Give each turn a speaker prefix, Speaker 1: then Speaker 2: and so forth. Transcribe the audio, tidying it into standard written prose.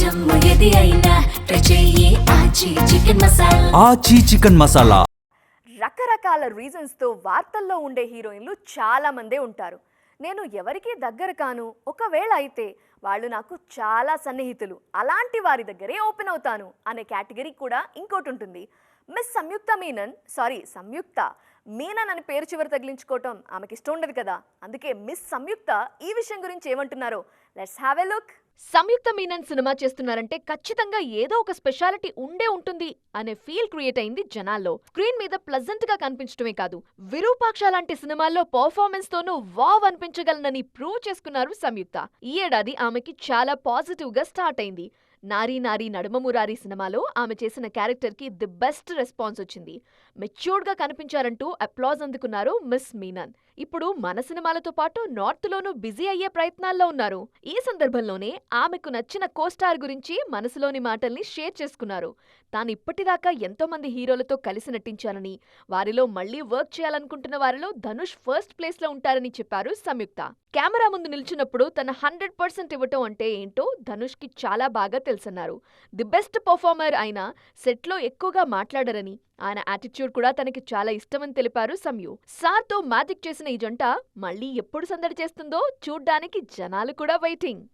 Speaker 1: జమ్ము ఏది అయినా ట్రై చెయ్యి ఆచి చికెన్ మసాలా.
Speaker 2: ఆచి చికెన్ మసాలా.
Speaker 3: రకరకాల రీజన్స్తో వార్తల్లో ఉండే హీరోయిన్లు చాలా మందే ఉంటారు. నేను ఎవరికీ దగ్గర కాను, ఒకవేళ అయితే వాళ్ళు నాకు చాలా సన్నిహితులు, అలాంటి వారి దగ్గరే ఓపెన్ అవుతాను అనే కేటగిరీ కూడా ఇంకోటి ఉంటుంది. మిస్ సంయుక్త మీనన్ అని పేరు చివరి తగిలించుకోవటం ఆమెకి ఇష్టం ఉండదు కదా. అందుకే మిస్ సంయుక్త ఈ విషయం గురించి ఏమంటున్నారో let's have a look. Samyuktha Menon సినిమా చేస్తున్నారంటే ఖచ్చితంగా ఏదో ఒక స్పెషాలిటీ ఉండే ఉంటుంది అనే ఫీల్ క్రియేట్ అయింది జనాల్లో. స్క్రీన్ మీద ప్లెజెంట్ గా కనిపించడమే కాదు, విరూపాక్ష లాంటి సినిమాల్లో పర్ఫార్మెన్స్ తోనూ వావ్ అనిపించగలనని ప్రూవ్ చేసుకున్నారు సంయుక్త. ఈ ఏడాది ఆమెకి చాలా పాజిటివ్ గా స్టార్ట్ అయింది. నారీ నారీ నడుమ మురారి సినిమాలో ఆమె చేసిన క్యారెక్టర్ కి ది బెస్ట్ రెస్పాన్స్ వచ్చింది. మెచ్యూర్డ్ గా కనిపించారంటూ అప్లాజ్ అందుకున్నారు మిస్ మీనన్. ఇప్పుడు మన సినిమాలతో పాటు నార్త్ లోనూ బిజీ అయ్యే ప్రయత్నాల్లో ఉన్నారు. ఈ సందర్భంలోనే ఆమెకు నచ్చిన కోస్టార్ గురించి మనసులోని మాటల్ని షేర్ చేసుకున్నారు. తాను ఇప్పటిదాకా ఎంతో మంది హీరోలతో కలిసి నటించానని, వారిలో మళ్లీ వర్క్ చేయాలనుకుంటున్న వారిలో ధనుష్ ఫస్ట్ ప్లేస్ లో ఉంటారని చెప్పారు సంయుక్త. కెమెరా ముందు నిల్చున్నప్పుడు తన 100% ఇవ్వటం అంటే ఏంటో ధనుష్ కి చాలా బాగా తెలుసన్నారు. ది బెస్ట్ పర్ఫార్మర్ అయినా సెట్ లో ఎక్కువగా మాట్లాడరని, ఆయన యాటిట్యూడ్ కూడా తనకి చాలా ఇష్టమని తెలిపారు సంయు. సార్తో మ్యాజిక్ చేసిన ఈ జంట మళ్ళీ ఎప్పుడు సందడి చేస్తుందో చూడ్డానికి జనాలు కూడా వెయిటింగ్.